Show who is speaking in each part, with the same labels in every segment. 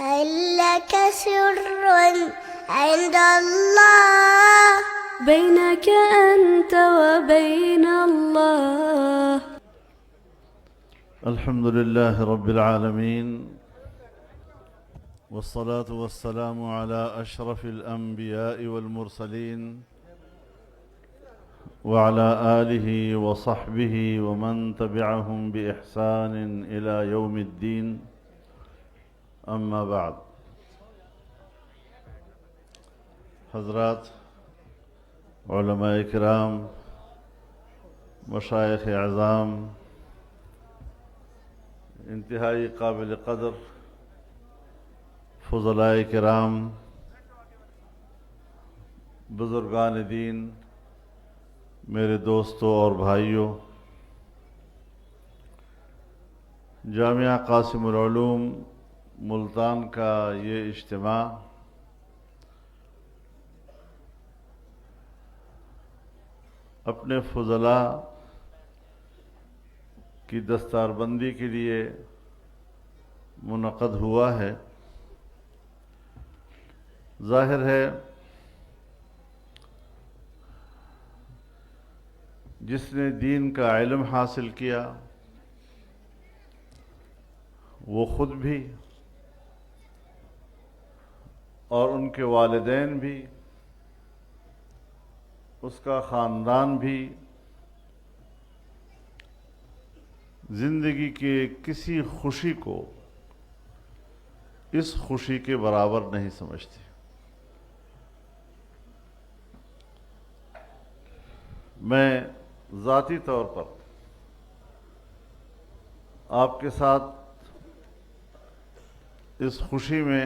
Speaker 1: هل لك سر عند الله
Speaker 2: بينك أنت وبين الله.
Speaker 3: الحمد لله رب العالمين، والصلاة والسلام على أشرف الأنبياء والمرسلين وعلى آله وصحبه ومن تبعهم بإحسان إلى يوم الدين. أما بعد، حضرات علماء کرام، مشائخ اعظام، انتہائی قابل قدر فضلاء کرام، بزرگان دین، میرے دوستوں اور بھائیوں، جامعہ قاسم العلوم ملتان کا یہ اجتماع اپنے فضلاء کی دستار بندی کے لیے منعقد ہوا ہے۔ ظاہر ہے جس نے دین کا علم حاصل کیا وہ خود بھی اور ان کے والدین بھی، اس کا خاندان بھی زندگی کے کسی خوشی کو اس خوشی کے برابر نہیں سمجھتے۔ میں ذاتی طور پر آپ کے ساتھ اس خوشی میں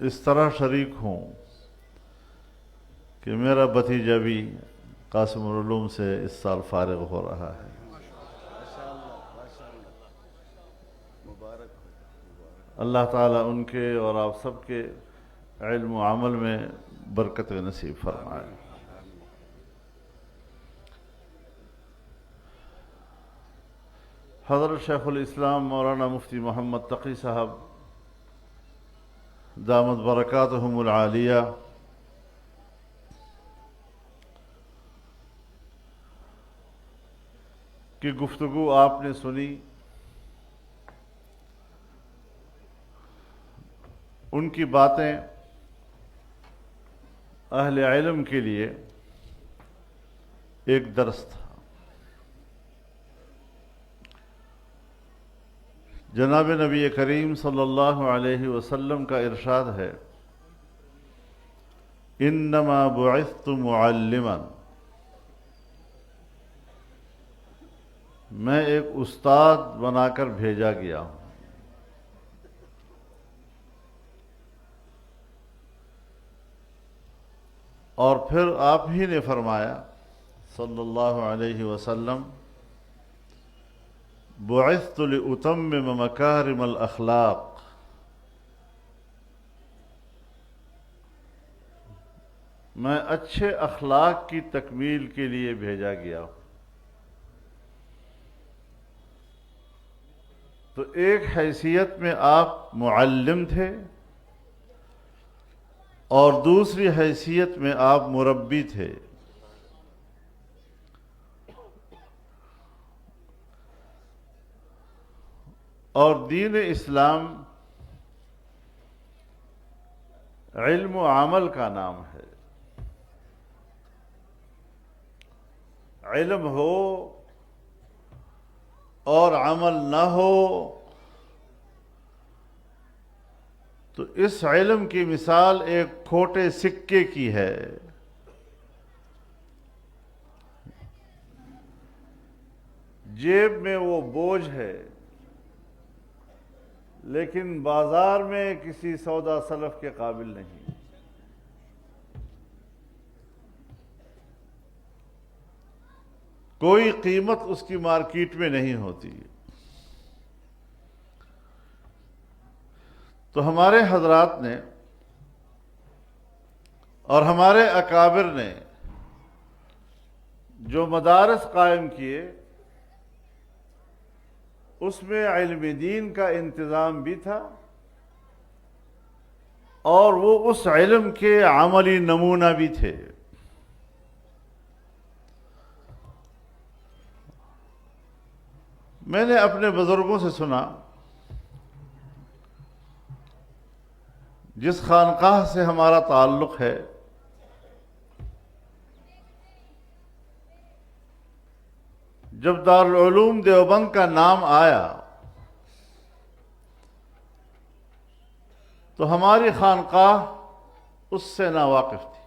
Speaker 3: اس طرح شریک ہوں کہ میرا بھتیجا بھی قاسم العلوم سے اس سال فارغ ہو رہا ہے۔ اللہ تعالیٰ ان کے اور آپ سب کے علم و عمل میں برکت نصیب فرمائے۔ حضرت شیخ الاسلام مولانا مفتی محمد تقی صاحب دامت برکاتہم العالیہ کی گفتگو آپ نے سنی۔ ان کی باتیں اہل علم کے لیے ایک درس تھا۔ جناب نبی کریم صلی اللہ علیہ وسلم کا ارشاد ہے، انما بعثت معلما، میں ایک استاد بنا کر بھیجا گیا ہوں۔ اور پھر آپ ہی نے فرمایا صلی اللہ علیہ وسلم، بعثت لأتمم مکارم الاخلاق، میں اچھے اخلاق کی تکمیل کے لیے بھیجا گیا ہوں۔ تو ایک حیثیت میں آپ معلم تھے اور دوسری حیثیت میں آپ مربی تھے۔ اور دین اسلام علم و عمل کا نام ہے۔ علم ہو اور عمل نہ ہو تو اس علم کی مثال ایک کھوٹے سکے کی ہے۔ جیب میں وہ بوجھ ہے لیکن بازار میں کسی سودا سلف کے قابل نہیں۔ کوئی قیمت اس کی مارکیٹ میں نہیں ہوتی۔ تو ہمارے حضرات نے اور ہمارے اکابر نے جو مدارس قائم کیے اس میں علم دین کا انتظام بھی تھا اور وہ اس علم کے عملی نمونہ بھی تھے۔ میں نے اپنے بزرگوں سے سنا، جس خانقاہ سے ہمارا تعلق ہے، جب دارالعلوم دیوبند کا نام آیا تو ہماری خانقاہ اس سے ناواقف تھی۔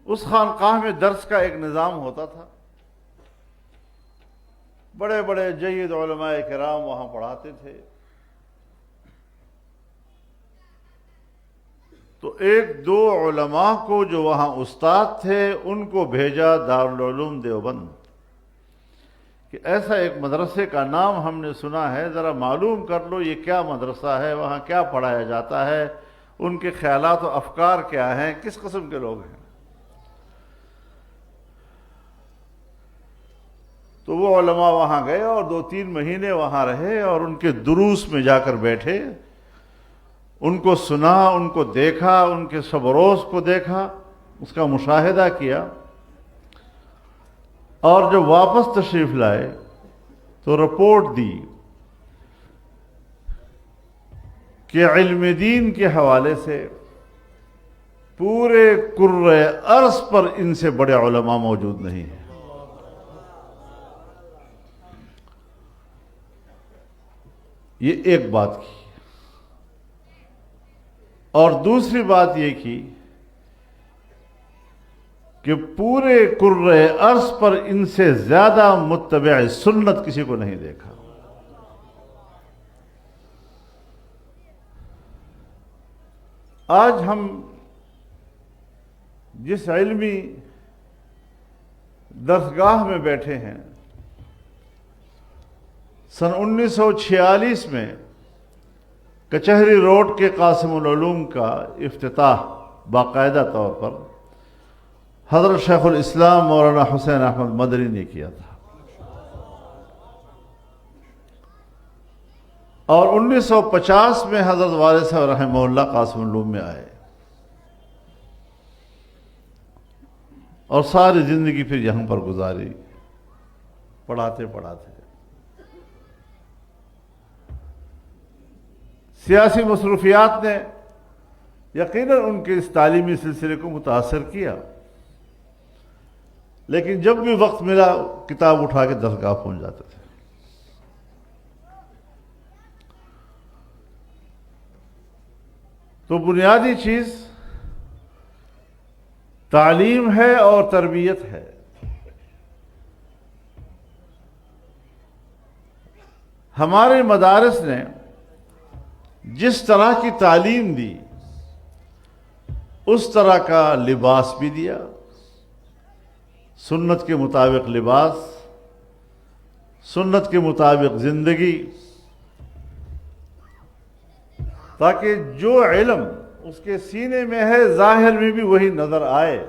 Speaker 3: اس خانقاہ میں درس کا ایک نظام ہوتا تھا، بڑے بڑے جید علماء کرام وہاں پڑھاتے تھے۔ تو ایک دو علماء کو جو وہاں استاد تھے ان کو بھیجا دارالعلوم دیوبند کہ ایسا ایک مدرسے کا نام ہم نے سنا ہے، ذرا معلوم کر لو یہ کیا مدرسہ ہے، وہاں کیا پڑھایا جاتا ہے، ان کے خیالات و افکار کیا ہیں، کس قسم کے لوگ ہیں۔ تو وہ علماء وہاں گئے اور 2-3 مہینے وہاں رہے اور ان کے دروس میں جا کر بیٹھے، ان کو سنا، ان کو دیکھا، ان کے شب و روز کو دیکھا، اس کا مشاہدہ کیا، اور جب واپس تشریف لائے تو رپورٹ دی کہ علم دین کے حوالے سے پورے کرۂ ارض پر ان سے بڑے علماء موجود نہیں ہیں۔ یہ ایک بات کی، اور دوسری بات یہ کی کہ پورے کرۂ ارض پر ان سے زیادہ متبع سنت کسی کو نہیں دیکھا۔ آج ہم جس علمی درسگاہ میں بیٹھے ہیں، سن 1946 میں کچہری روڈ کے قاسم العلوم کا افتتاح باقاعدہ طور پر حضرت شیخ الاسلام مولانا حسین احمد مدنی نے کیا تھا، اور 1950 میں حضرت والد صاحب رحمہ اللہ قاسم العلوم میں آئے، اور ساری زندگی پھر یہاں پر گزاری پڑھاتے پڑھاتے۔ سیاسی مصروفیات نے یقیناً ان کے اس تعلیمی سلسلے کو متاثر کیا، لیکن جب بھی وقت ملا کتاب اٹھا کے درسگاہ پہنچ جاتے تھے۔ تو بنیادی چیز تعلیم ہے اور تربیت ہے۔ ہمارے مدارس نے جس طرح کی تعلیم دی اس طرح کا لباس بھی دیا، سنت کے مطابق لباس، سنت کے مطابق زندگی، تاکہ جو علم اس کے سینے میں ہے ظاہر میں بھی وہی نظر آئے۔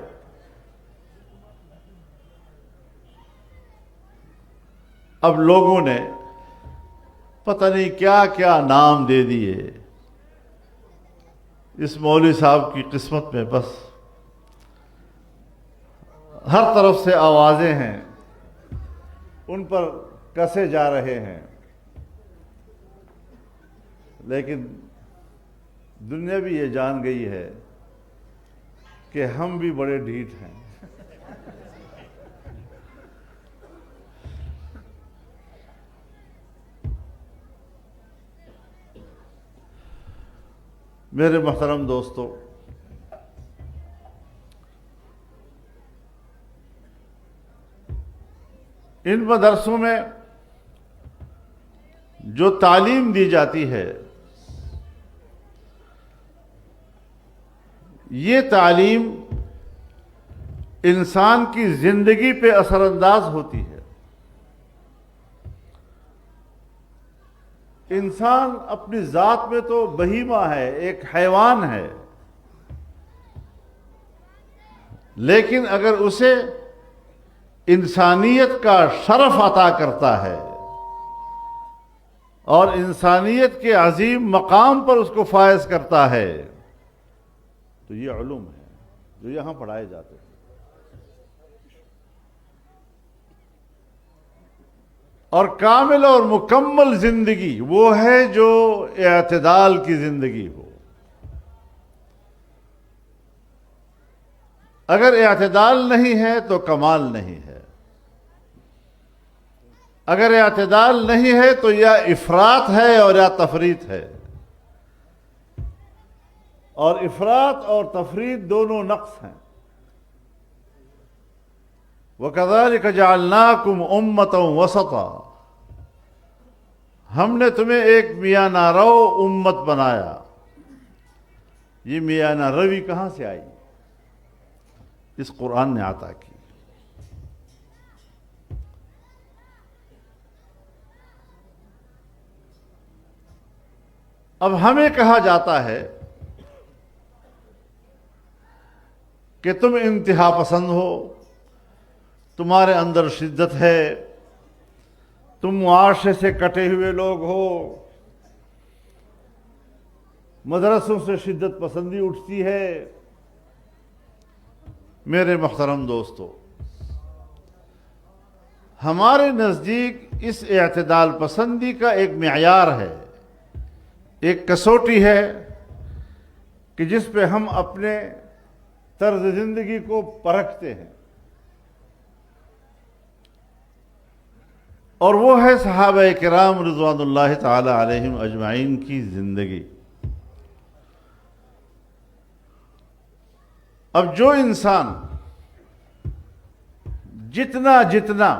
Speaker 3: اب لوگوں نے پتہ نہیں کیا کیا نام دے دیے اس مولوی صاحب کی قسمت میں، بس ہر طرف سے آوازیں ہیں، ان پر کسے جا رہے ہیں، لیکن دنیا بھی یہ جان گئی ہے کہ ہم بھی بڑے ڈھیٹ ہیں۔ میرے محترم دوستو، ان مدرسوں میں جو تعلیم دی جاتی ہے، یہ تعلیم انسان کی زندگی پہ اثر انداز ہوتی ہے۔ انسان اپنی ذات میں تو بہیمہ ہے، ایک حیوان ہے، لیکن اگر اسے انسانیت کا شرف عطا کرتا ہے اور انسانیت کے عظیم مقام پر اس کو فائز کرتا ہے، تو یہ علوم ہے جو یہاں پڑھائے جاتے ہیں۔ اور کامل اور مکمل زندگی وہ ہے جو اعتدال کی زندگی ہو۔ اگر اعتدال نہیں ہے تو کمال نہیں ہے، اگر اعتدال نہیں ہے تو یا افراط ہے اور یا تفریط ہے، اور افراط اور تفریط دونوں نقص ہیں۔ وَكَذَلِكَ جَعَلْنَاكُمْ أُمَّةً وَسَطًا، ہم نے تمہیں ایک میاں نارو امت بنایا۔ یہ میاں ناروی کہاں سے آئی؟ اس قرآن نے عطا کی۔ اب ہمیں کہا جاتا ہے کہ تم انتہا پسند ہو، تمہارے اندر شدت ہے، تم معاشرے سے کٹے ہوئے لوگ ہو، مدرسوں سے شدت پسندی اٹھتی ہے۔ میرے محترم دوستو، ہمارے نزدیک اس اعتدال پسندی کا ایک معیار ہے، ایک کسوٹی ہے کہ جس پہ ہم اپنے طرز زندگی کو پرکھتے ہیں، اور وہ ہے صحابہ کرام رضوان اللہ تعالی علیہم اجمعین کی زندگی۔ اب جو انسان جتنا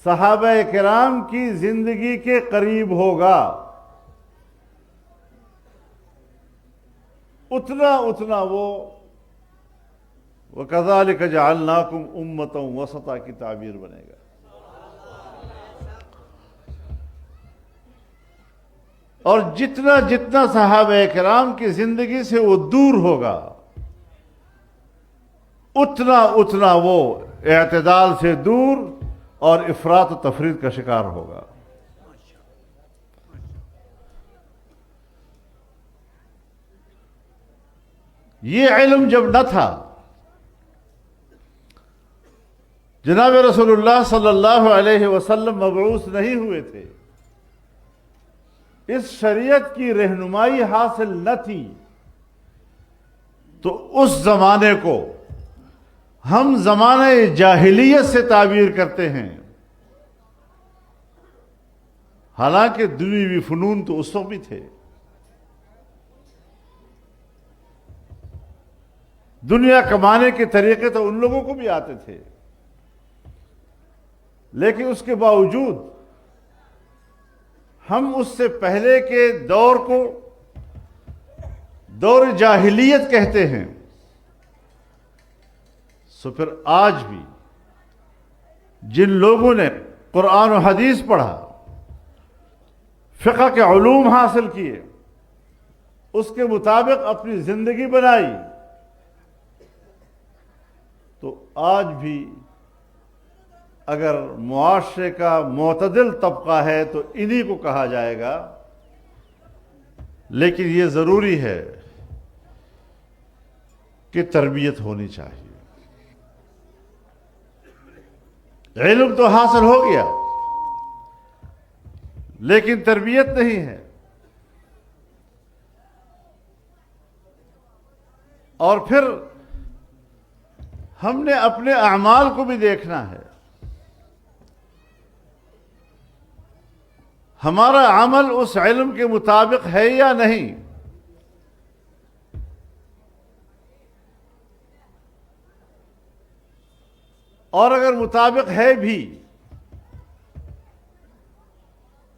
Speaker 3: صحابہ کرام کی زندگی کے قریب ہوگا، اتنا وہ وَكَذَلِكَ جَعَلْنَاكُمْ أُمَّةً وَسَطًا کی تعبیر بنے گا۔ اور جتنا صحابہ کرام کی زندگی سے وہ دور ہوگا، اتنا وہ اعتدال سے دور اور افراط و تفریط کا شکار ہوگا۔ یہ علم جب نہ تھا، جناب رسول اللہ صلی اللہ علیہ وسلم مبعوث نہیں ہوئے تھے، اس شریعت کی رہنمائی حاصل نہ تھی، تو اس زمانے کو ہم زمانہ جاہلیت سے تعبیر کرتے ہیں، حالانکہ دنیوی فنون تو اس وقت بھی تھے، دنیا کمانے کے طریقے تو ان لوگوں کو بھی آتے تھے، لیکن اس کے باوجود ہم اس سے پہلے کے دور کو دور جاہلیت کہتے ہیں۔ سو پھر آج بھی جن لوگوں نے قرآن و حدیث پڑھا، فقہ کے علوم حاصل کیے، اس کے مطابق اپنی زندگی بنائی، تو آج بھی اگر معاشرے کا معتدل طبقہ ہے تو انہی کو کہا جائے گا، لیکن یہ ضروری ہے کہ تربیت ہونی چاہیے۔ علم تو حاصل ہو گیا لیکن تربیت نہیں ہے، اور پھر ہم نے اپنے اعمال کو بھی دیکھنا ہے۔ ہمارا عمل اس علم کے مطابق ہے یا نہیں؟ اور اگر مطابق ہے بھی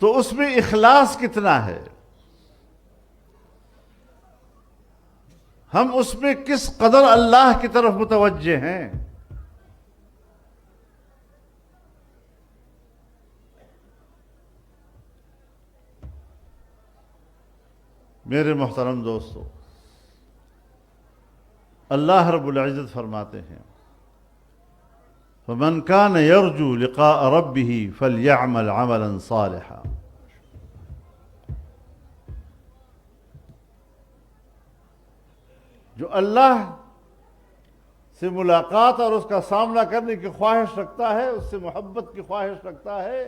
Speaker 3: تو اس میں اخلاص کتنا ہے؟ ہم اس میں کس قدر اللہ کی طرف متوجہ ہیں؟ میرے محترم دوستو، اللہ رب العزت فرماتے ہیں فمن كان يرجو لقاء ربه فليعمل عملا صالحا. جو اللہ سے ملاقات اور اس کا سامنا کرنے کی خواہش رکھتا ہے، اس سے محبت کی خواہش رکھتا ہے،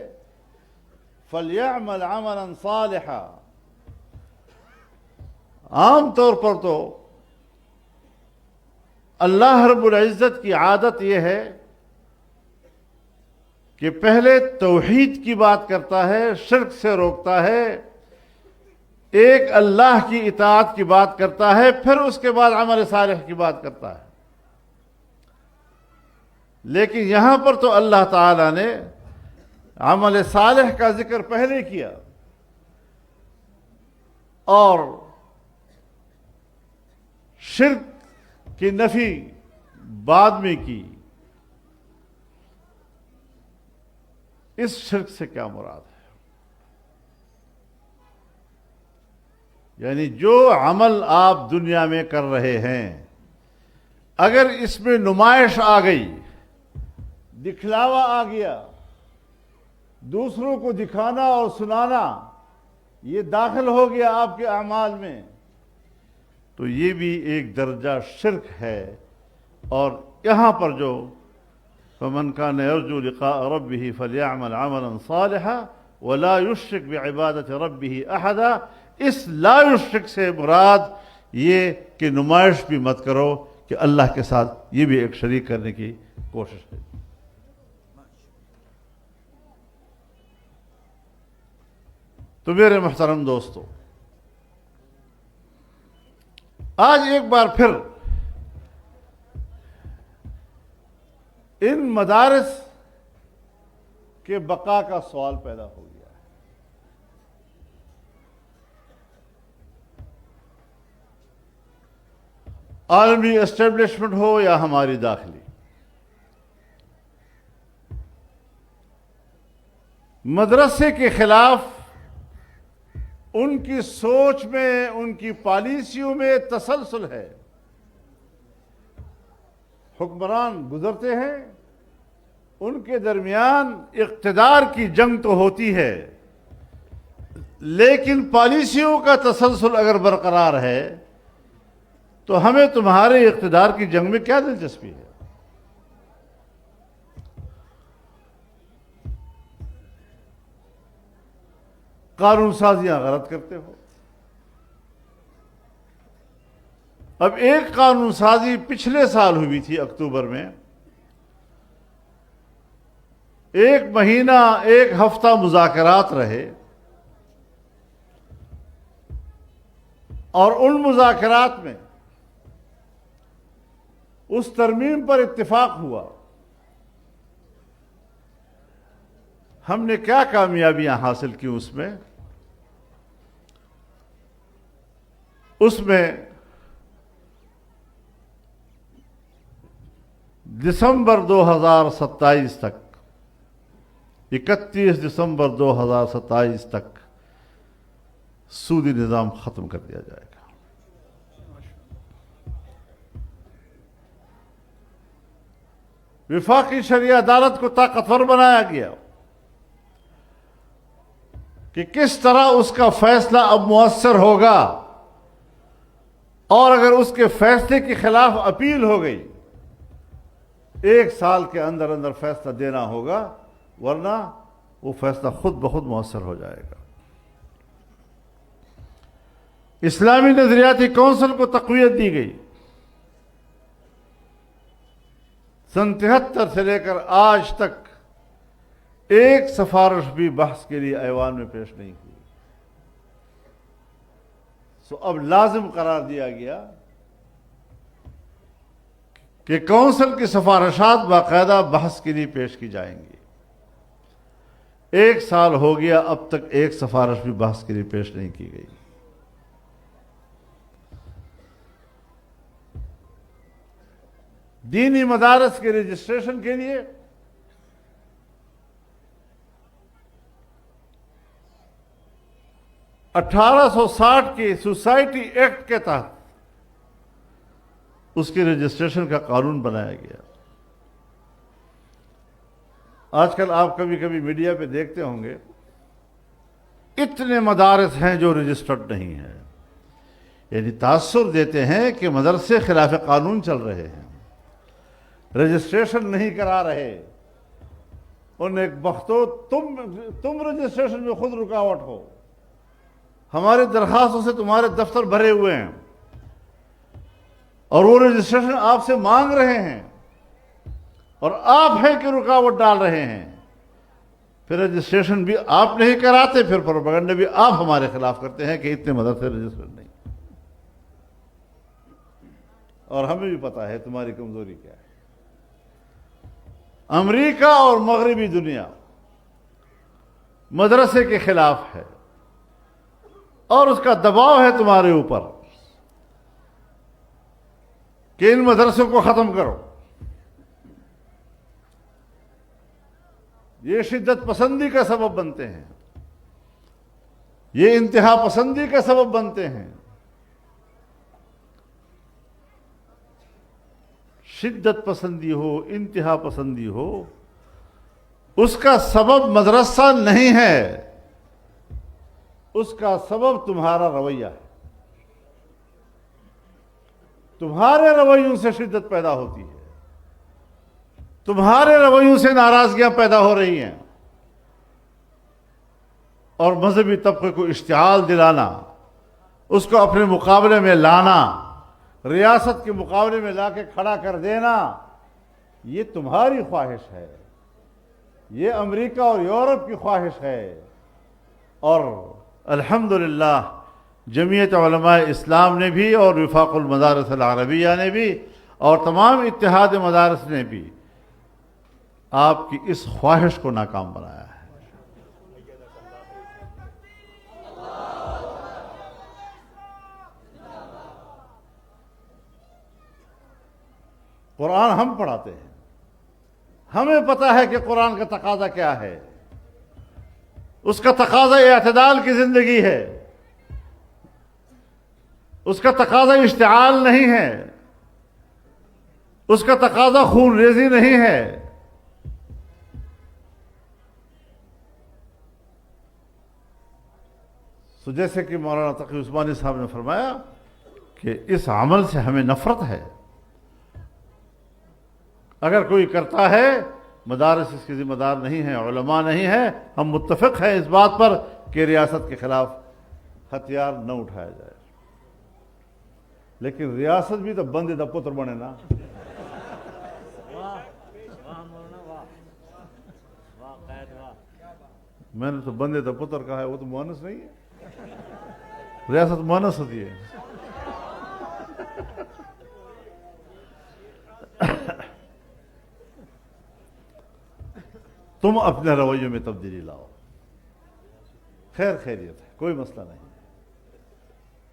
Speaker 3: فَلْيَعْمَلْ عَمَلًا صَالِحًا. عام طور پر تو اللہ رب العزت کی عادت یہ ہے کہ پہلے توحید کی بات کرتا ہے، شرک سے روکتا ہے، ایک اللہ کی اطاعت کی بات کرتا ہے، پھر اس کے بعد عمل صالح کی بات کرتا ہے. لیکن یہاں پر تو اللہ تعالیٰ نے عمل صالح کا ذکر پہلے کیا اور شرک کی نفی بعد میں کی. اس شرک سے کیا مراد ہے؟ یعنی جو عمل آپ دنیا میں کر رہے ہیں، اگر اس میں نمائش آ گئی، دکھلاوا آ گیا، دوسروں کو دکھانا اور سنانا یہ داخل ہو گیا آپ کے اعمال میں، تو یہ بھی ایک درجہ شرک ہے. اور یہاں پر جو فَمَنْ كَانَ يَرْجُو لِقَاءَ رَبِّهِ فَلْيَعْمَلْ عَمَلًا صَالِحًا وَلَا يُشْرِكْ بِعِبَادَةِ رَبِّهِ أَحَدًا. اس لا یشرک سے مراد یہ کہ نمائش بھی مت کرو کہ اللہ کے ساتھ یہ بھی ایک شریک کرنے کی کوشش ہے. تو میرے محترم دوستو، آج ایک بار پھر ان مدارس کے بقا کا سوال پیدا ہو گیا ہے. عالمی اسٹیبلشمنٹ ہو یا ہماری داخلی، مدرسے کے خلاف ان کی سوچ میں، ان کی پالیسیوں میں تسلسل ہے. حکمران گزرتے ہیں، ان کے درمیان اقتدار کی جنگ تو ہوتی ہے، لیکن پالیسیوں کا تسلسل اگر برقرار ہے تو ہمیں تمہارے اقتدار کی جنگ میں کیا دلچسپی ہے؟ قانون سازیاں غلط کرتے ہو. اب ایک قانون سازی پچھلے سال ہوئی تھی اکتوبر میں، 1 مہینہ 1 ہفتہ مذاکرات رہے، اور ان مذاکرات میں اس ترمیم پر اتفاق ہوا. ہم نے کیا کامیابیاں حاصل کی اس میں دسمبر 2027 تک، 31 دسمبر 2027 تک سودی نظام ختم کر دیا جائے گا. وفاقی شرعی عدالت کو طاقتور بنایا گیا کہ کس طرح اس کا فیصلہ اب مؤثر ہوگا، اور اگر اس کے فیصلے کے خلاف اپیل ہو گئی 1 سال کے اندر اندر فیصلہ دینا ہوگا، ورنہ وہ فیصلہ خود بخود مؤثر ہو جائے گا. اسلامی نظریاتی کونسل کو تقویت دی گئی. سن 73 سے لے کر آج تک ایک سفارش بھی بحث کے لیے ایوان میں پیش نہیں ہوئی. سو اب لازم قرار دیا گیا کہ کونسل کی سفارشات باقاعدہ بحث کے لیے پیش کی جائیں گی. 1 سال ہو گیا، اب تک ایک سفارش بھی بحث کے لیے پیش نہیں کی گئی. دینی مدارس کے رجسٹریشن کے لیے 1860 کے سوسائٹی ایکٹ کے تحت اس کے رجسٹریشن کا قانون بنایا گیا. آج کل آپ کبھی کبھی میڈیا پہ دیکھتے ہوں گے اتنے مدارس ہیں جو رجسٹرڈ نہیں ہیں، یعنی تاثر دیتے ہیں کہ مدرسے خلاف قانون چل رہے ہیں، رجسٹریشن نہیں کرا رہے۔ ان ایک بختو تم رجسٹریشن میں خود رکاوٹ ہو، ہماری درخواستوں سے تمہارے دفتر بھرے ہوئے ہیں اور وہ رجسٹریشن آپ سے مانگ رہے ہیں اور آپ ہیں کہ رکاوٹ ڈال رہے ہیں، پھر رجسٹریشن بھی آپ نہیں کراتے، پھر پروپیگنڈا بھی آپ ہمارے خلاف کرتے ہیں کہ اتنے مدرسے رجسٹرڈ نہیں۔ اور ہمیں بھی پتا ہے تمہاری کمزوری کیا ہے۔ امریکہ اور مغربی دنیا مدرسے کے خلاف ہے اور اس کا دباؤ ہے تمہارے اوپر کہ ان مدرسوں کو ختم کرو۔ یہ شدت پسندی کا سبب بنتے ہیں، یہ انتہا پسندی کا سبب بنتے ہیں۔ شدت پسندی ہو، انتہا پسندی ہو، اس کا سبب مدرسہ نہیں ہے، اس کا سبب تمہارا رویہ ہے۔ تمہارے رویوں سے شدت پیدا ہوتی ہے، تمہارے رویوں سے ناراضگیاں پیدا ہو رہی ہیں، اور مذہبی طبقے کو اشتعال دلانا، اس کو اپنے مقابلے میں لانا، ریاست کے مقابلے میں لا کے کھڑا کر دینا، یہ تمہاری خواہش ہے، یہ امریکہ اور یورپ کی خواہش ہے۔ اور الحمدللہ جمعیت علماء اسلام نے بھی اور وفاق المدارس العربیہ نے بھی اور تمام اتحاد مدارس نے بھی آپ کی اس خواہش کو ناکام بنایا ہے۔ قرآن ہم پڑھاتے ہیں، ہمیں پتہ ہے کہ قرآن کا تقاضا کیا ہے۔ اس کا تقاضا اعتدال کی زندگی ہے، اس کا تقاضا اشتعال نہیں ہے، اس کا تقاضا خون ریزی نہیں ہے۔ تو جیسے کہ مولانا تقی عثمانی صاحب نے فرمایا کہ اس عمل سے ہمیں نفرت ہے، اگر کوئی کرتا ہے مدارس اس کی ذمہ دار نہیں ہے، علماء نہیں ہے، ہم متفق ہیں اس بات پر کہ ریاست کے خلاف ہتھیار نہ اٹھایا جائے، لیکن ریاست بھی تو بندے دا پتر بنے نا۔ میں نے تو بندے دا پتر کہا ہے، وہ تو مؤنث نہیں ہے، ریاست مؤنث ہوتی ہے۔ تم اپنے رویوں میں تبدیلی لاؤ، خیر خیریت ہے، کوئی مسئلہ نہیں ہے۔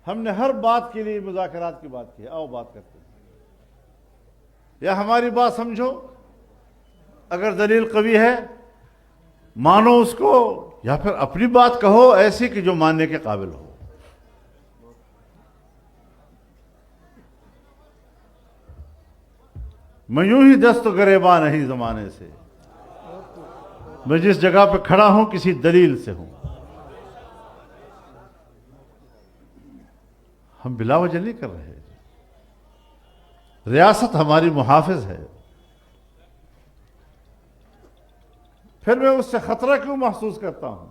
Speaker 3: ہم نے ہر بات کے لیے مذاکرات کی بات کی ہے، آؤ بات کرتے ہیں، یا ہماری بات سمجھو، اگر دلیل قوی ہے مانو اس کو، یا پھر اپنی بات کہو ایسی کہ جو ماننے کے قابل ہو۔ میں یوں ہی دست و گریباں نہیں زمانے سے، میں جس جگہ پہ کھڑا ہوں کسی دلیل سے ہوں۔ ہم بلا وجہ نہیں کر رہے، ریاست ہماری محافظ ہے، پھر میں اس سے خطرہ کیوں محسوس کرتا ہوں؟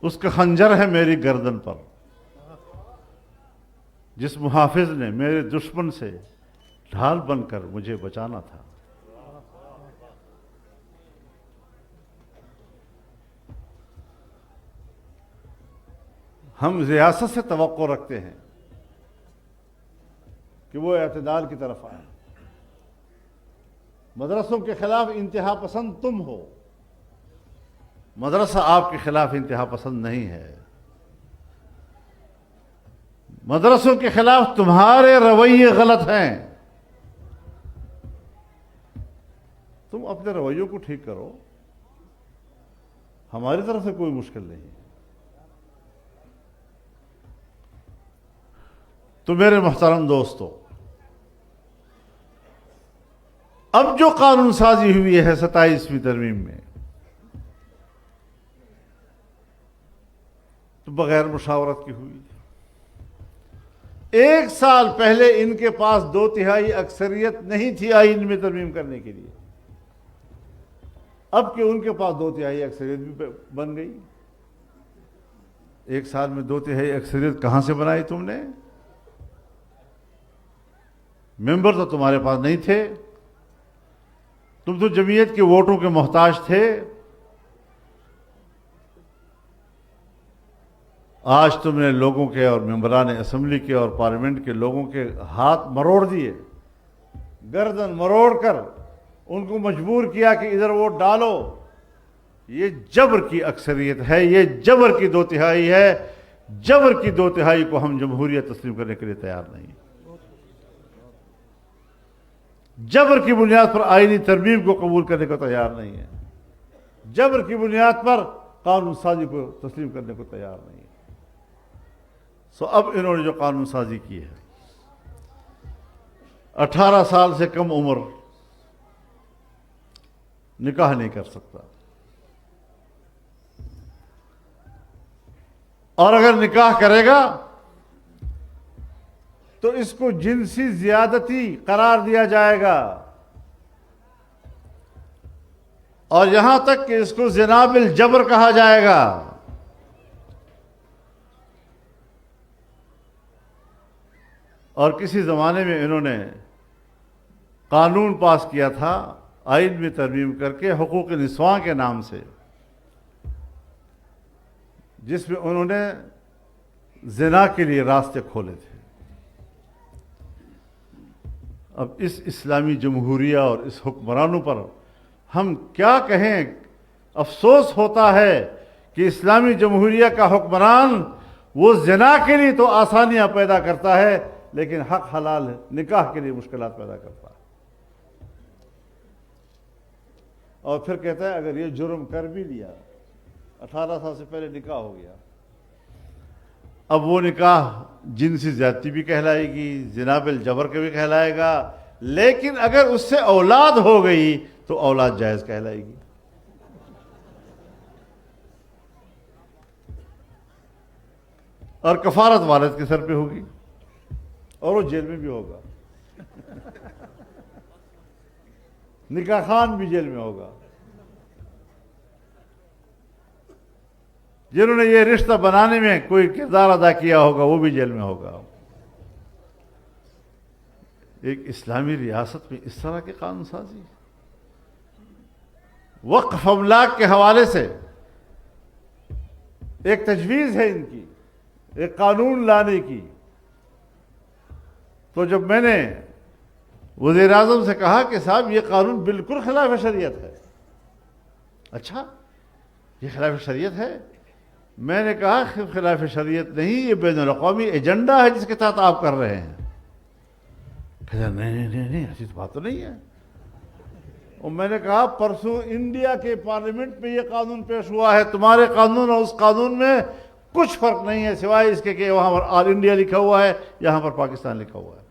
Speaker 3: اس کا خنجر ہے میری گردن پر، جس محافظ نے میرے دشمن سے ڈھال بن کر مجھے بچانا تھا۔ ہم ریاست سے توقع رکھتے ہیں کہ وہ اعتدال کی طرف آئے۔ مدرسوں کے خلاف انتہا پسند تم ہو، مدرسہ آپ کے خلاف انتہا پسند نہیں ہے۔ مدرسوں کے خلاف تمہارے رویے غلط ہیں، تم اپنے رویوں کو ٹھیک کرو، ہماری طرف سے کوئی مشکل نہیں۔ تو میرے محترم دوستو، اب جو قانون سازی ہوئی ہے 27ویں ترمیم میں، تو بغیر مشاورت کی ہوئی۔ 1 سال پہلے ان کے پاس 2/3 اکثریت نہیں تھی آئین میں ترمیم کرنے کے لیے، اب کہ ان کے پاس 2/3 اکثریت بھی بن گئی۔ 1 سال میں 2/3 اکثریت کہاں سے بنائی تم نے؟ ممبر تو تمہارے پاس نہیں تھے، تم تو جمعیت کے ووٹوں کے محتاج تھے۔ آج تم نے لوگوں کے اور ممبران اسمبلی کے اور پارلیمنٹ کے لوگوں کے ہاتھ مروڑ دیے، گردن مروڑ کر ان کو مجبور کیا کہ ادھر ووٹ ڈالو۔ یہ جبر کی اکثریت ہے، یہ جبر کی 2/3 ہے۔ جبر کی 2/3 کو ہم جمہوریت تسلیم کرنے کے لیے تیار نہیں۔ جبر کی بنیاد پر آئینی ترمیم کو قبول کرنے کو تیار نہیں ہے، جبر کی بنیاد پر قانون سازی کو تسلیم کرنے کو تیار نہیں ہے۔ اب انہوں نے جو قانون سازی کی ہے، 18 سال سے کم عمر نکاح نہیں کر سکتا، اور اگر نکاح کرے گا تو اس کو جنسی زیادتی قرار دیا جائے گا، اور یہاں تک کہ اس کو زنا بالجبر کہا جائے گا۔ اور کسی زمانے میں انہوں نے قانون پاس کیا تھا آئین میں ترمیم کر کے حقوق نسواں کے نام سے، جس میں انہوں نے زنا کے لیے راستے کھولے تھے۔ اب اس اسلامی جمہوریہ اور اس حکمرانوں پر ہم کیا کہیں؟ افسوس ہوتا ہے کہ اسلامی جمہوریہ کا حکمران وہ زنا کے لیے تو آسانیاں پیدا کرتا ہے، لیکن حق حلال نکاح کے لیے مشکلات پیدا کرتا ہے، اور پھر کہتا ہے اگر یہ جرم کر بھی لیا، 18 سال سے پہلے نکاح ہو گیا، اب وہ نکاح جنسی زیادتی بھی کہلائے گی، زنا بالجبر کے بھی کہلائے گا، لیکن اگر اس سے اولاد ہو گئی تو اولاد جائز کہلائے گی۔ اور کفارت والد کے سر پہ ہوگی، اور وہ جیل میں بھی ہوگا، نکاح خان بھی جیل میں ہوگا، جنہوں نے یہ رشتہ بنانے میں کوئی کردار ادا کیا ہوگا وہ بھی جیل میں ہوگا۔ ایک اسلامی ریاست میں اس طرح کے قانون سازی، وقف املاک کے حوالے سے ایک تجویز ہے ان کی، ایک قانون لانے کی۔ تو جب میں نے وزیر اعظم سے کہا کہ صاحب یہ قانون بالکل خلاف شریعت ہے، اچھا یہ خلاف شریعت ہے؟ میں نے کہا خلاف شریعت نہیں، یہ بین الاقوامی ایجنڈا ہے جس کے تحت آپ کر رہے ہیں۔ کہا نہیں ایسی بات تو نہیں ہے۔ اور میں نے کہا پرسوں انڈیا کے پارلیمنٹ میں یہ قانون پیش ہوا ہے، تمہارے قانون اور اس قانون میں کچھ فرق نہیں ہے سوائے اس کے کہ وہاں پر آل انڈیا لکھا ہوا ہے، یہاں پر پاکستان لکھا ہوا ہے۔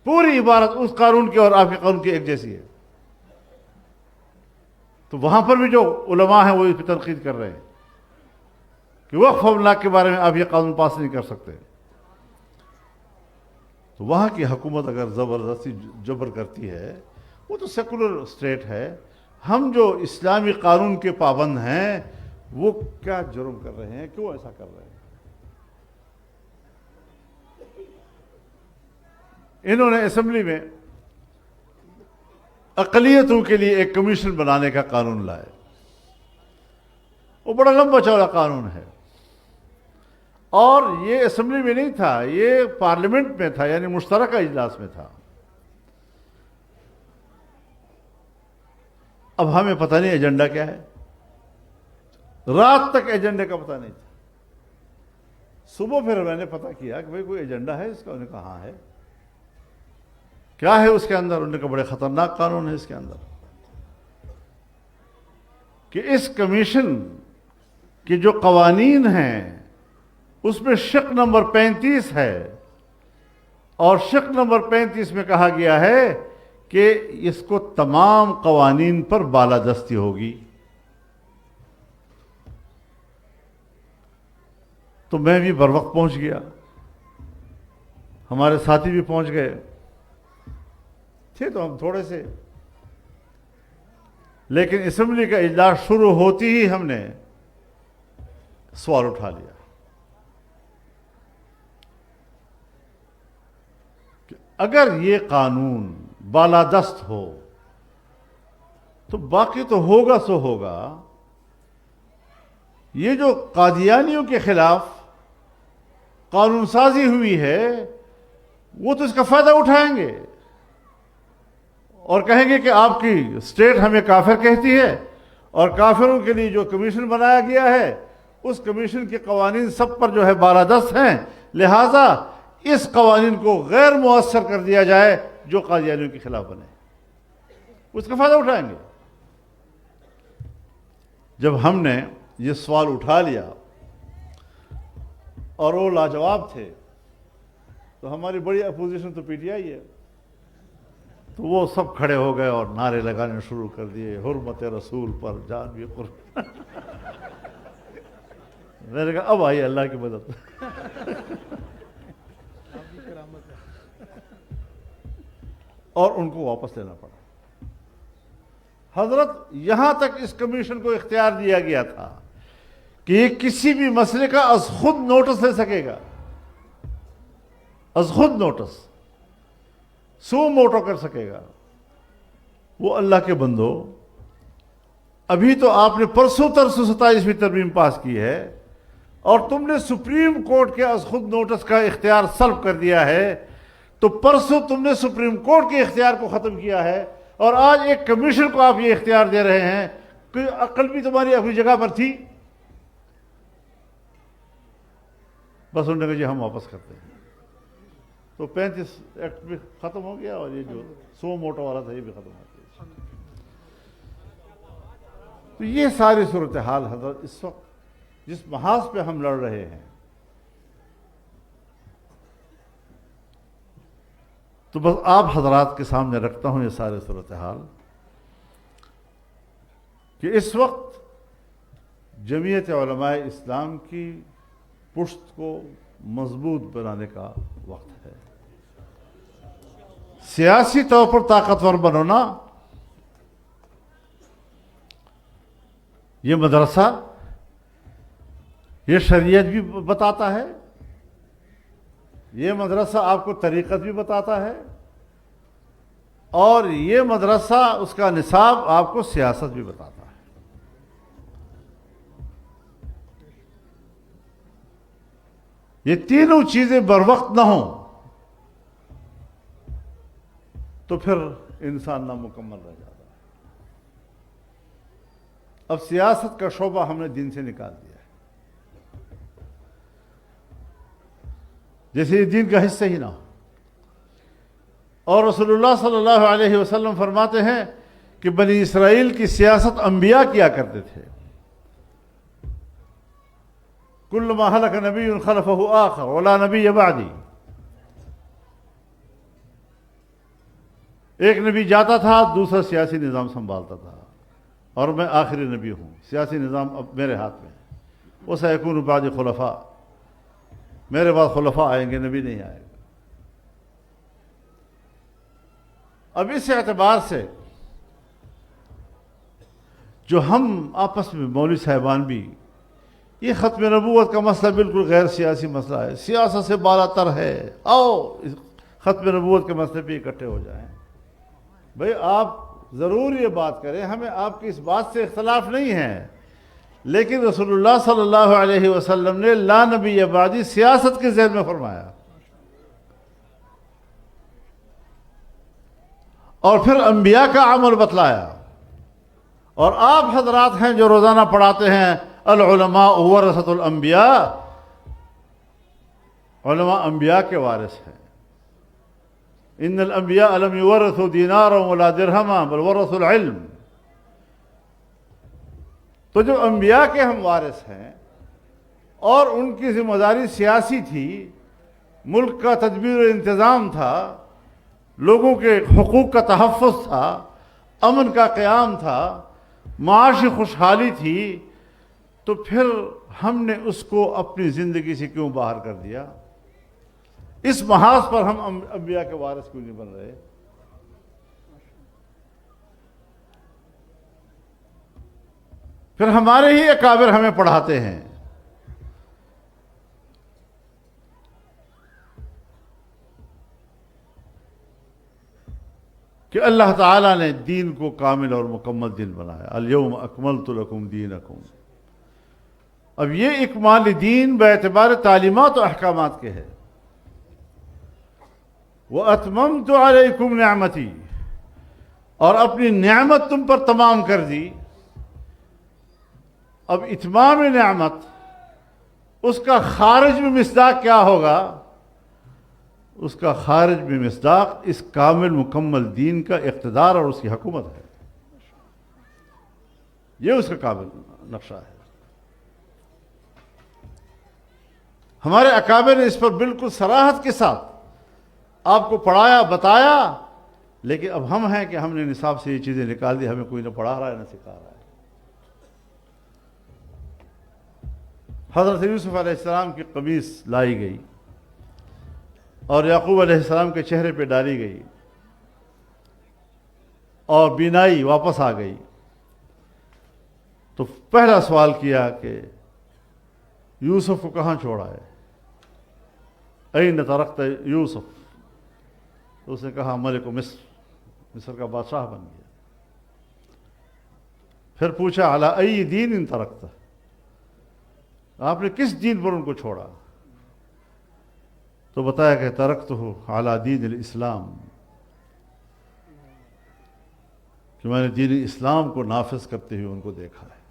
Speaker 3: پوری عبارت اس قانون کی اور آپ کے قانون کی ایک جیسی ہے۔ تو وہاں پر بھی جو علماء ہیں وہ اس پہ تنقید کر رہے ہیں کہ وقف املاک کے بارے میں آپ یہ قانون پاس نہیں کر سکتے۔ تو وہاں کی حکومت اگر زبردستی جبر کرتی ہے، وہ تو سیکولر اسٹیٹ ہے، ہم جو اسلامی قانون کے پابند ہیں وہ کیا جرم کر رہے ہیں، کیوں ایسا کر رہے ہیں؟ انہوں نے اسمبلی میں اقلیتوں کے لیے ایک کمیشن بنانے کا قانون لائے، وہ بڑا لمبا چوڑا قانون ہے، اور یہ اسمبلی میں نہیں تھا، یہ پارلیمنٹ میں تھا، یعنی مشترکہ اجلاس میں تھا۔ اب ہمیں پتہ نہیں ایجنڈا کیا ہے، رات تک ایجنڈے کا پتہ نہیں تھا۔ صبح پھر میں نے پتہ کیا کہ بھئی کوئی ایجنڈا ہے اس کا، انہوں نے کہا ہاں ہے۔ کیا ہے اس کے اندر؟ انہوں نے کہا بڑے خطرناک قانون ہے اس کے اندر، کہ اس کمیشن کے جو قوانین ہیں اس میں شق نمبر 35 ہے اور شق نمبر 35 میں کہا گیا ہے کہ اس کو تمام قوانین پر بالادستی ہوگی. تو میں بھی بر وقت پہنچ گیا, ہمارے ساتھی بھی پہنچ گئے تھے تو ہم تھوڑے سے, لیکن اسمبلی کا اجلاس شروع ہوتی ہی ہم نے سوال اٹھا لیا کہ اگر یہ قانون بالادست ہو تو باقی تو ہوگا سو ہوگا, یہ جو قادیانیوں کے خلاف قانون سازی ہوئی ہے وہ تو اس کا فائدہ اٹھائیں گے اور کہیں گے کہ آپ کی اسٹیٹ ہمیں کافر کہتی ہے, اور کافروں کے لیے جو کمیشن بنایا گیا ہے اس کمیشن کے قوانین سب پر جو ہے بالادست ہیں, لہٰذا اس قوانین کو غیر مؤثر کر دیا جائے جو قادیانیوں کے خلاف بنے, اس کا فائدہ اٹھائیں گے. جب ہم نے یہ سوال اٹھا لیا اور وہ لاجواب تھے تو ہماری بڑی اپوزیشن تو پی ٹی آئی ہے, تو وہ سب کھڑے ہو گئے اور نعرے لگانے شروع کر دیے, حرمت رسول پر جان بھی قربان. میں نے کہا اب آئی اللہ کی مدد. اور ان کو واپس لینا پڑا. حضرت یہاں تک اس کمیشن کو اختیار دیا گیا تھا کہ یہ کسی بھی مسئلے کا از خود نوٹس لے سکے گا, از خود نوٹس سو موٹو کر سکے گا. وہ اللہ کے بندو, ابھی تو آپ نے پرسوں ترسوں 27ویں ترمیم پاس کی ہے اور تم نے سپریم کورٹ کے از خود نوٹس کا اختیار سلب کر دیا ہے, تو پرسوں تم نے سپریم کورٹ کے اختیار کو ختم کیا ہے اور آج ایک کمیشن کو آپ یہ اختیار دے رہے ہیں کہ عقل بھی تمہاری اپنی جگہ پر تھی. بس انہوں نے کہا جی ہم واپس کرتے ہیں, تو 35 ایکٹ بھی ختم ہو گیا اور یہ جو 100 موٹو والا تھا یہ بھی ختم ہو گیا. تو یہ ساری صورتحال حضرت اس وقت جس محاذ پہ ہم لڑ رہے ہیں, تو بس آپ حضرات کے سامنے رکھتا ہوں یہ سارے صورتحال کہ اس وقت جمعیت علماء اسلام کی پشت کو مضبوط بنانے کا وقت ہے. سیاسی طور پر طاقتور بنونا, یہ مدرسہ یہ شریعت بھی بتاتا ہے, یہ مدرسہ آپ کو طریقت بھی بتاتا ہے, اور یہ مدرسہ اس کا نصاب آپ کو سیاست بھی بتاتا ہے. یہ تینوں چیزیں بر وقت نہ ہوں تو پھر انسان نامکمل رہ جاتا ہے. اب سیاست کا شعبہ ہم نے دین سے نکال دیا ہے, جیسے یہ دین کا حصہ ہی نہ ہو. اور رسول اللہ صلی اللہ علیہ وسلم فرماتے ہیں کہ بنی اسرائیل کی سیاست انبیاء کیا کرتے تھے. کل ما ہلک نبی خلفہ آخر ولا نبی بعدی. ایک نبی جاتا تھا, دوسرا سیاسی نظام سنبھالتا تھا, اور میں آخری نبی ہوں, سیاسی نظام اب میرے ہاتھ میں ہے. وسیکون بعدی خلفاء, میرے بعد خلفاء آئیں گے, نبی نہیں آئے گا. اب اس اعتبار سے جو ہم آپس میں مولوی صاحبان بھی, یہ ختم نبوت کا مسئلہ بالکل غیر سیاسی مسئلہ ہے, سیاست سے بالا تر ہے, آؤ اس ختم نبوت کے مسئلے پہ اکٹھے ہو جائیں. بھئی آپ ضرور یہ بات کریں, ہمیں آپ کی اس بات سے اختلاف نہیں ہے, لیکن رسول اللہ صلی اللہ علیہ وسلم نے لا نبی بعدی سیاست کے ذہن میں فرمایا, اور پھر انبیاء کا عمل بتلایا. اور آپ حضرات ہیں جو روزانہ پڑھاتے ہیں العلماء ورثۃ الانبیاء, علماء انبیاء کے وارث ہیں. ان الانبیاء لم یورثوا دینارا ولا درہما بل ورثوا العلم. تو جو انبیاء کے ہم وارث ہیں اور ان کی ذمہ داری سیاسی تھی, ملک کا تدبیر و انتظام تھا، لوگوں کے حقوق کا تحفظ تھا، امن کا قیام تھا، معاشی خوشحالی تھی، تو پھر ہم نے اس کو اپنی زندگی سے کیوں باہر کر دیا؟ اس محاذ پر ہم انبیاء کے وارث کیوں نہیں بن رہے؟ پھر ہمارے ہی اکابر ہمیں پڑھاتے ہیں کہ اللہ تعالیٰ نے دین کو کامل اور مکمل دین بنایا، الیوم اکملت لکم دینکم۔ اب یہ اکمال دین باعتبار تعلیمات و احکامات کے ہے۔ وَأَتْمَمْتُ عَلَيْكُمْ نِعْمَتِي، اور اپنی نعمت تم پر تمام کر دی۔ اب اتمام نعمت، اس کا خارج میں مصداق کیا ہوگا؟ اس کا خارج میں مصداق اس کامل مکمل دین کا اقتدار اور اس کی حکومت ہے۔ یہ اس کا کامل نقشہ ہے۔ ہمارے اکابر نے اس پر بالکل صراحت کے ساتھ آپ کو پڑھایا، بتایا، لیکن اب ہم ہیں کہ ہم نے نصاب سے یہ چیزیں نکال دی، ہمیں کوئی نہ پڑھا رہا ہے نہ سکھا رہا ہے۔ حضرت یوسف علیہ السلام کی قمیص لائی گئی اور یعقوب علیہ السلام کے چہرے پہ ڈالی گئی اور بینائی واپس آ گئی، تو پہلا سوال کیا کہ یوسف کو کہاں چھوڑا ہے؟ این ترکت یوسف؟ تو اس نے کہا ملک مصر کا بادشاہ بن گیا۔ پھر پوچھا علی ای دین ترکت، آپ نے کس دین پر ان کو چھوڑا؟ تو بتایا کہ ترکتہ علی دین الاسلام، کہ میں نے دین اسلام کو نافذ کرتے ہوئے ان کو دیکھا ہے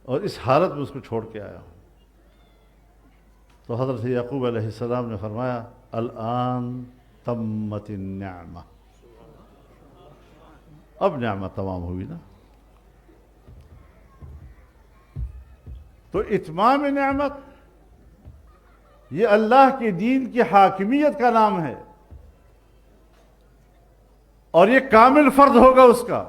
Speaker 3: اور اس حالت میں اس کو چھوڑ کے آیا ہوں۔ تو حضرت یعقوب علیہ السلام نے فرمایا الآن تمت النعمہ، اب نعمت تمام ہوئی نا۔ تو اتمام نعمت یہ اللہ کے دین کی حاکمیت کا نام ہے، اور یہ کامل فرض ہوگا اس کا۔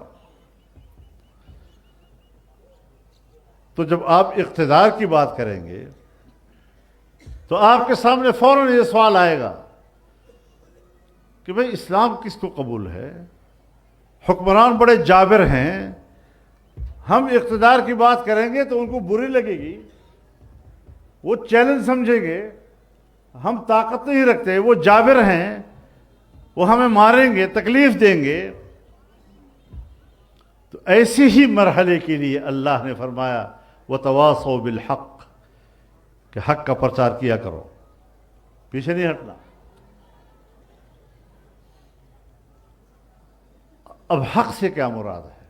Speaker 3: تو جب آپ اقتدار کی بات کریں گے تو آپ کے سامنے فوراً یہ سوال آئے گا کہ بھئی اسلام کس کو قبول ہے؟ حکمران بڑے جابر ہیں، ہم اقتدار کی بات کریں گے تو ان کو بری لگے گی، وہ چیلنج سمجھیں گے، ہم طاقت نہیں رکھتے، وہ جابر ہیں، وہ ہمیں ماریں گے، تکلیف دیں گے۔ تو ایسے ہی مرحلے کے لیے اللہ نے فرمایا وَتَوَاصَوْا بِالْحَقِّ، کہ حق کا پرچار کیا کرو، پیچھے نہیں ہٹنا۔ اب حق سے کیا مراد ہے؟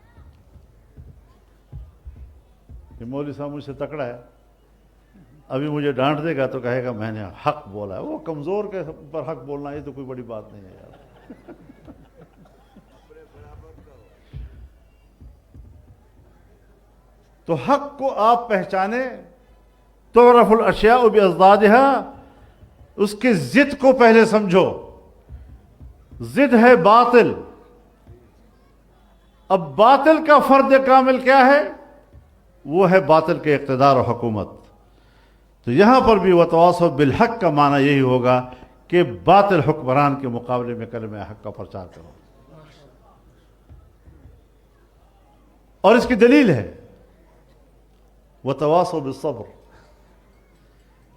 Speaker 3: کہ مولوی صاحب مجھ سے تکڑا ہے، ابھی مجھے ڈانٹ دے گا تو کہے گا میں نے حق بولا ہے۔ وہ کمزور کے پر حق بولنا یہ تو کوئی بڑی بات نہیں ہے یار۔ تو حق کو آپ پہچانے، تعرف الاشیاء باضدادها، اس کے ضد کو پہلے سمجھو۔ ضد ہے باطل۔ اب باطل کا فرد کامل کیا ہے؟ وہ ہے باطل کے اقتدار و حکومت۔ تو یہاں پر بھی وتواصوا بالحق کا معنی یہی ہوگا کہ باطل حکمران کے مقابلے میں کلمہ حق کا پرچار کرو۔ اور اس کی دلیل ہے وتواصوا بالصبر،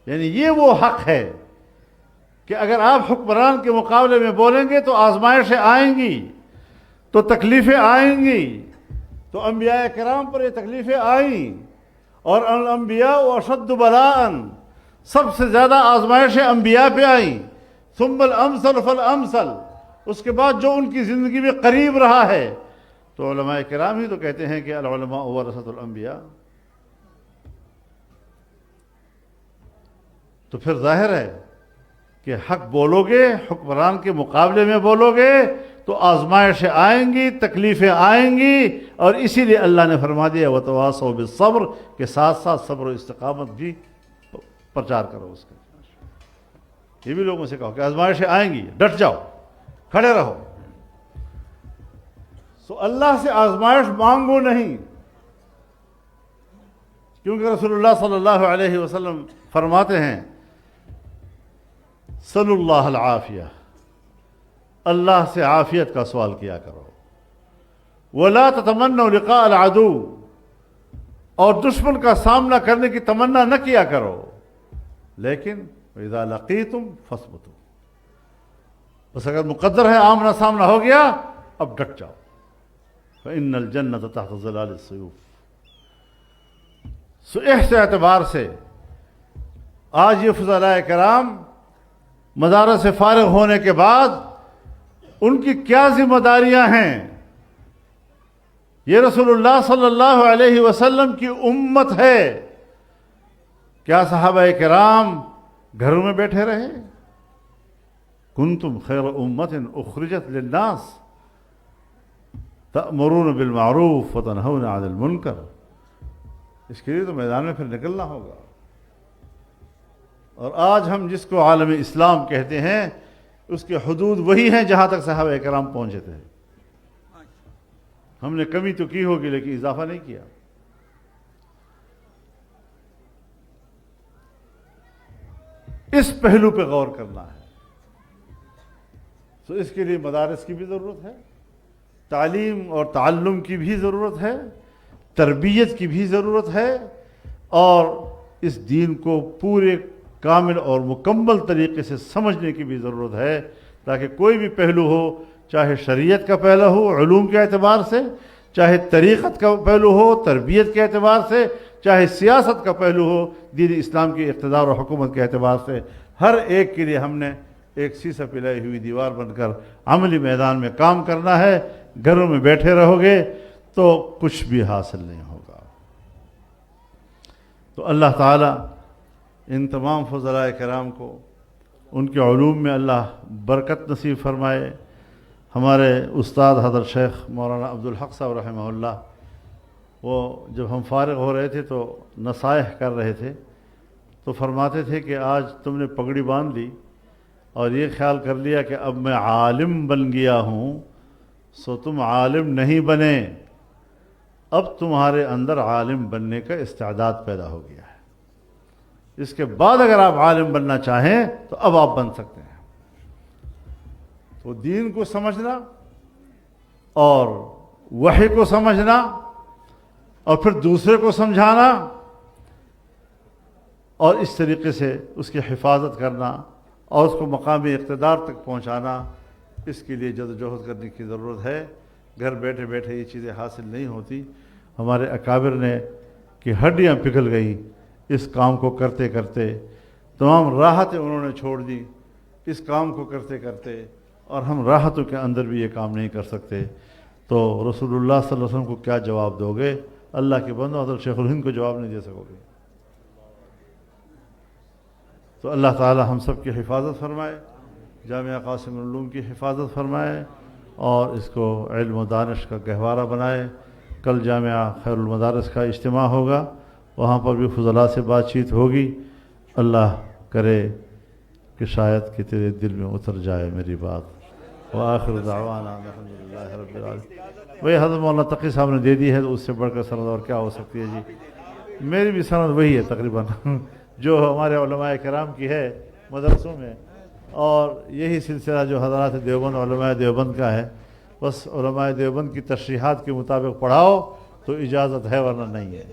Speaker 3: یعنی یہ وہ حق ہے کہ اگر آپ حکمران کے مقابلے میں بولیں گے تو آزمائشیں آئیں گی، تو تکلیفیں آئیں گی۔ تو انبیاء کرام پر یہ تکلیفیں آئیں، اور الانبیاء اشد بلاء، سب سے زیادہ آزمائشیں انبیاء پہ آئیں، ثم الامثل فالامثل، اس کے بعد جو ان کی زندگی میں قریب رہا ہے۔ تو علماء کرام ہی تو کہتے ہیں کہ العلماء ورثۃ الانبیاء۔ تو پھر ظاہر ہے کہ حق بولو گے، حکمران کے مقابلے میں بولو گے تو آزمائشیں آئیں گی، تکلیفیں آئیں گی، اور اسی لیے اللہ نے فرما دیا وتواصوا بالصبر، کے ساتھ ساتھ صبر و استقامت بھی پرچار کرو اس کا۔ یہ بھی لوگوں سے کہو کہ آزمائشیں آئیں گی، ڈٹ جاؤ، کھڑے رہو. سو اللہ سے آزمائش مانگو نہیں، کیونکہ رسول اللہ صلی اللہ علیہ وسلم فرماتے ہیں صلی اللہ العافیہ، اللہ سے عافیت کا سوال کیا کرو. وَلَا تَتَمَنَّوْا لِقَاءَ الْعَدُوِّ، اور دشمن کا سامنا کرنے کی تمنا نہ کیا کرو، لیکن وَإِذَا لَقِيتُمْ فَاثْبُتُوا، بس اگر مقدر ہے آمنا سامنا ہو گیا اب ڈٹ جاؤ. فَإِنَّ الْجَنَّةَ تَحْتَ ظِلَالِ السُّيُوفِ. سو اس اعتبار سے آج یہ فضلاء کرام مدارس سے فارغ ہونے کے بعد ان کی کیا ذمہ داریاں ہیں. یہ رسول اللہ صلی اللہ علیہ وسلم کی امت ہے. کیا صحابہ کرام گھروں میں بیٹھے رہے؟ کنتم خیر امت اخرجت للناس تأمرون بالمعروف وتنہون عن المنکر. اس کے لیے تو میدان میں پھر نکلنا ہوگا. اور آج ہم جس کو عالم اسلام کہتے ہیں اس کے حدود وہی ہیں جہاں تک صحابہ کرام پہنچے تھے. ہم نے کمی تو کی ہوگی لیکن اضافہ نہیں کیا. اس پہلو پہ غور کرنا ہے. تو اس کے لیے مدارس کی بھی ضرورت ہے، تعلیم اور تعلم کی بھی ضرورت ہے، تربیت کی بھی ضرورت ہے، اور اس دین کو پورے کامل اور مکمل طریقے سے سمجھنے کی بھی ضرورت ہے، تاکہ کوئی بھی پہلو ہو، چاہے شریعت کا پہلو ہو علوم کے اعتبار سے، چاہے طریقت کا پہلو ہو تربیت کے اعتبار سے، چاہے سیاست کا پہلو ہو دین اسلام کی اقتدار اور حکومت کے اعتبار سے، ہر ایک کے لیے ہم نے ایک سیسہ پلائی ہوئی دیوار بن کر عملی میدان میں کام کرنا ہے. گھروں میں بیٹھے رہو گے تو کچھ بھی حاصل نہیں ہوگا. تو اللہ تعالیٰ ان تمام فضلاء کرام کو ان کے علوم میں اللہ برکت نصیب فرمائے. ہمارے استاد حضرت شیخ مولانا عبدالحق صاحب رحمہ اللہ، وہ جب ہم فارغ ہو رہے تھے تو نصائح کر رہے تھے تو فرماتے تھے کہ آج تم نے پگڑی باندھ لی اور یہ خیال کر لیا کہ اب میں عالم بن گیا ہوں، سو تم عالم نہیں بنے، اب تمہارے اندر عالم بننے کا استعداد پیدا ہو گیا ہے. اس کے بعد اگر آپ عالم بننا چاہیں تو اب آپ بن سکتے ہیں. تو دین کو سمجھنا اور وحی کو سمجھنا اور پھر دوسرے کو سمجھانا اور اس طریقے سے اس کی حفاظت کرنا اور اس کو مقامی اقتدار تک پہنچانا، اس کے لیے جدوجہد کرنے کی ضرورت ہے. گھر بیٹھے بیٹھے یہ چیزیں حاصل نہیں ہوتی. ہمارے اکابر نے کہ ہڈیاں پگھل گئی اس کام کو کرتے کرتے، تمام راحتیں انہوں نے چھوڑ دی اس کام کو کرتے کرتے، اور ہم راحتوں کے اندر بھی یہ کام نہیں کر سکتے. تو رسول اللہ صلی اللہ علیہ وسلم کو کیا جواب دو گے؟ اللہ کے بندوں حضرت شیخ الہند کو جواب نہیں دے سکو گے. تو اللہ تعالی ہم سب کی حفاظت فرمائے، جامعہ قاسم العلوم کی حفاظت فرمائے اور اس کو علم و دانش کا گہوارہ بنائے. کل جامعہ خیر المدارس کا اجتماع ہوگا، وہاں پر بھی فضلاء سے بات چیت ہوگی. اللہ کرے کہ شاید کہ تیرے دل میں اتر جائے میری بات. وآخر دعوانا الحمدللہ رب العالمین. وہی حضرت مولانا تقی صاحب نے دے دی ہے تو اس سے بڑھ کر سند اور کیا ہو سکتی ہے جی. میری بھی سند وہی ہے تقریباً جو ہمارے علماء کرام کی ہے مدرسوں میں، اور یہی سلسلہ جو حضرات دیوبند علماء دیوبند کا ہے. بس علماء دیوبند کی تشریحات کے مطابق پڑھاؤ تو اجازت ہے ورنہ نہیں ہے.